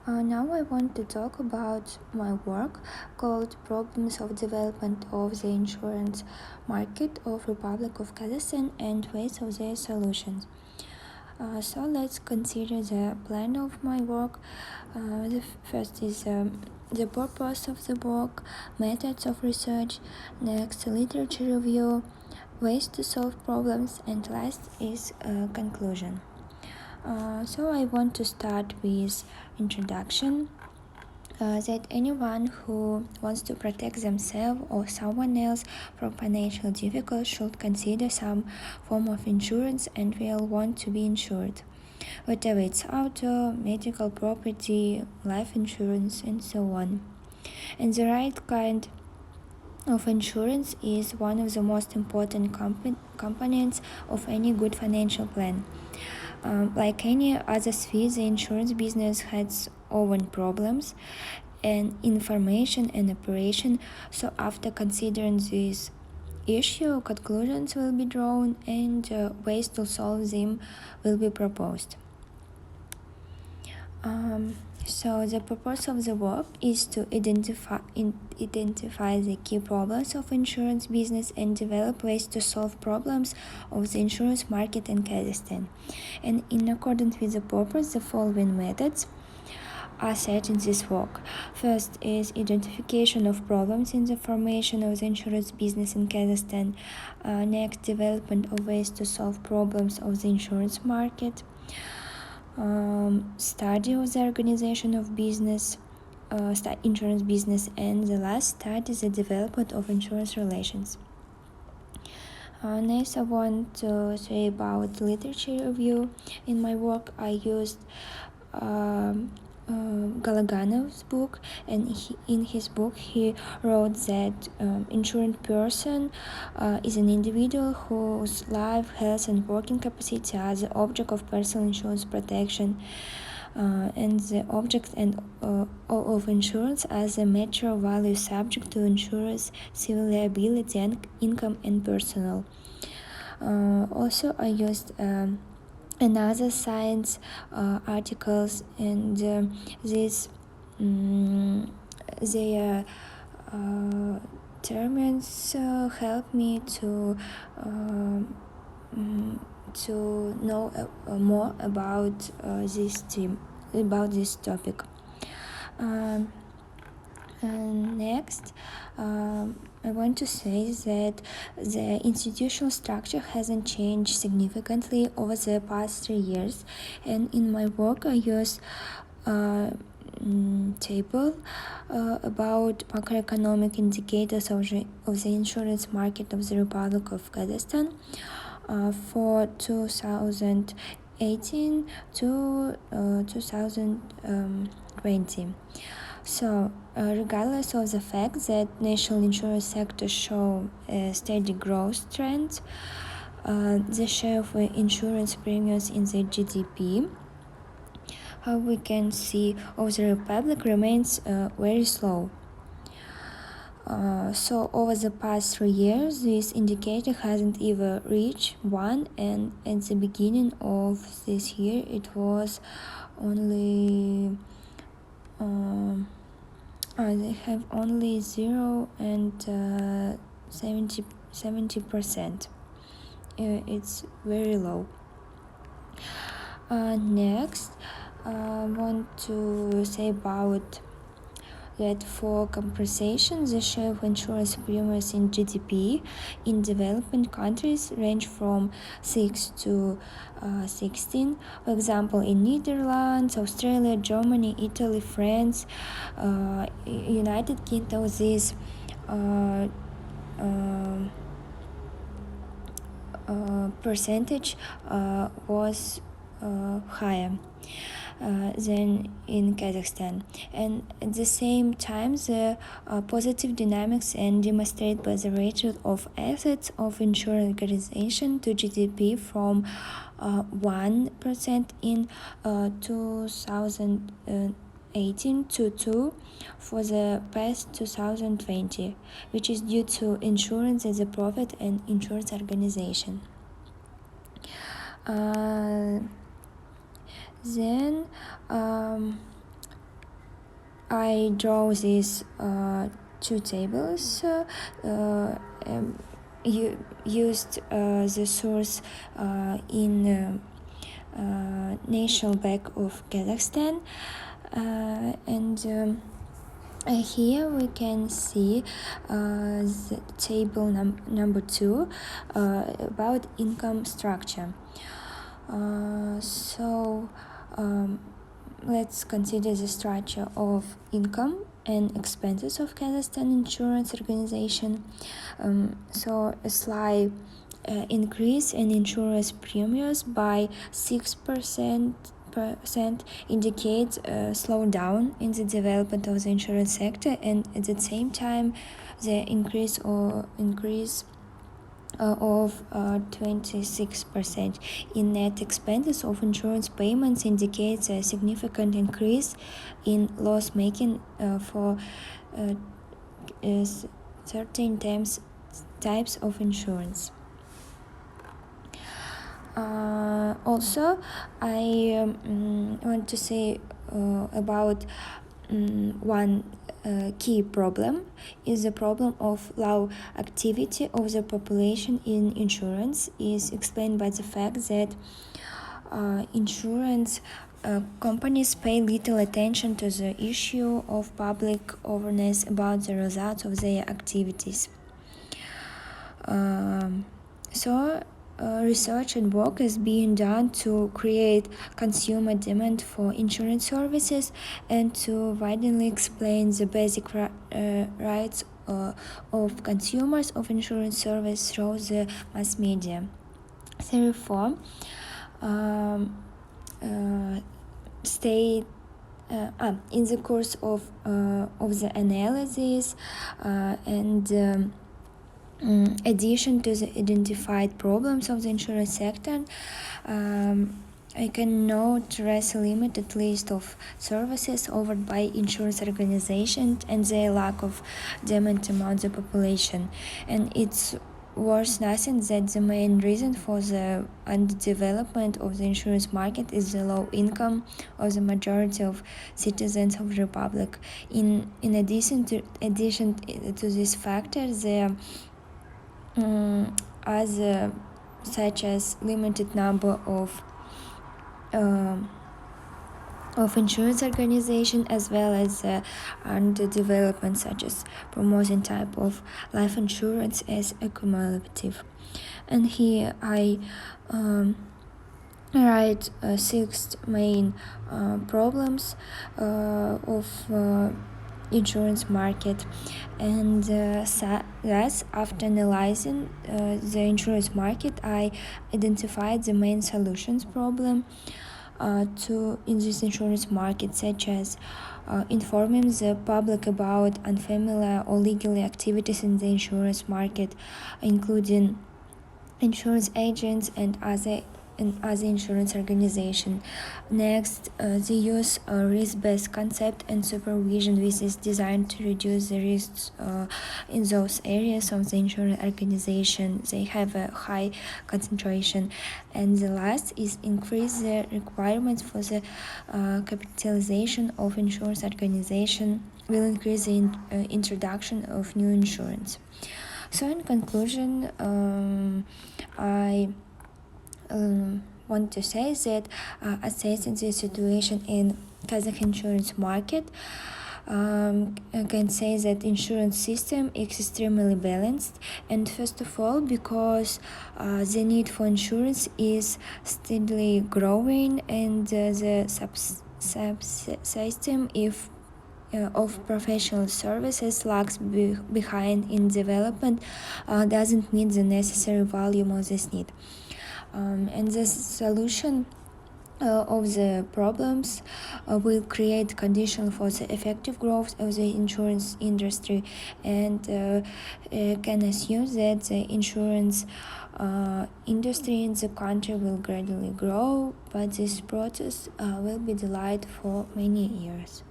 Now I want to talk about my work called Problems of Development of the Insurance Market of Republic of Kazakhstan and Ways of Their Solutions. So let's consider the plan of my work. The first is the purpose of the work, methods of research, next literature review, ways to solve problems, and last is conclusion. So I want to start with introduction. That anyone who wants to protect themselves or someone else from financial difficulties should consider some form of insurance and will want to be insured, whether it's auto, medical, property, life insurance, and so on. And the right kind of insurance is one of the most important components of any good financial plan. Like any other sphere, the insurance business has own problems and information and operation. So after considering this issue, conclusions will be drawn and ways to solve them will be proposed. So the purpose of the work is to identify the key problems of insurance business and develop ways to solve problems of the insurance market in Kazakhstan. And in accordance with the purpose, the following methods are set in this work. First is identification of problems in the formation of the insurance business in Kazakhstan. Next, development of ways to solve problems of the insurance market. Study of the organization of business, insurance business, and the last study is the development of insurance relations. Next, I want to say about literature review. In my work, I used Galaganov's book, and in his book he wrote that insured person is an individual whose life, health, and working capacity are the object of personal insurance protection, and the object and of insurance as a mature value subject to insurers' civil liability and income and personal. Also, I used another science articles, and these their terms help me to know more about this topic. Next, I want to say that the institutional structure hasn't changed significantly over the past 3 years, and in my work I use table about macroeconomic indicators of the insurance market of the Republic of Kazakhstan for 2018 to 2020. So, regardless of the fact that national insurance sector show a steady growth trend, the share of insurance premiums in the GDP, how we can see, of the Republic remains very slow. So over the past 3 years, this indicator hasn't even reached 1, and at the beginning of this year, it was only they have only 0 and 70%. It's very low. Next, I want to say about that for compensation, the share of insurance premiums in GDP in developing countries range from 6 to 16. For example, in Netherlands, Australia, Germany, Italy, France, United Kingdom, this percentage was higher than in Kazakhstan, and at the same time the positive dynamics and demonstrated by the ratio of assets of insurance organization to GDP from 1% in 2018 to 2 for the past 2020, which is due to insurance as a profit and insurance organization. Then I draw these two tables. You used the source in National Bank of Kazakhstan, and here we can see the table number 2 about income structure. Let's consider the structure of income and expenses of Kazakhstan Insurance Organization. A slight increase in insurance premiums by 6% indicates a slowdown in the development of the insurance sector, and at the same time the increase of 26% in net expenses of insurance payments indicates a significant increase in loss making for 13 types of insurance. Also, I want to say about one key problem is the problem of low activity of the population in insurance is explained by the fact that insurance companies pay little attention to the issue of public awareness about the results of their activities. Research and work is being done to create consumer demand for insurance services and to widely explain the basic rights of consumers of insurance service through the mass media. Therefore, in the course of the analysis and addition to the identified problems of the insurance sector, I can note a limited list of services offered by insurance organizations and their lack of demand among the population. And it's worth noting that the main reason for the underdevelopment of the insurance market is the low income of the majority of citizens of the Republic. In addition to this factor, there other such as limited number of insurance organization as well as underdevelopment such as promoting type of life insurance as a cumulative. And here I write 6 main problems of insurance market, and thus after analyzing the insurance market I identified the main solutions problem in this insurance market, such as informing the public about unfamiliar or legal activities in the insurance market, including insurance agents and other insurance organizations. Next, the use of risk-based concept and supervision, which is designed to reduce the risks in those areas of the insurance organization they have a high concentration. And the last is increase the requirements for the capitalization of insurance organization will increase the introduction of new insurance. So in conclusion, I want to say that assessing the situation in Kazakh insurance market, I can say that insurance system is extremely balanced, and first of all because the need for insurance is steadily growing, and the subsystem of professional services lags behind in development doesn't meet the necessary volume of this need. And the solution of the problems will create conditions for the effective growth of the insurance industry, and can assume that the insurance industry in the country will gradually grow, but this process will be delayed for many years.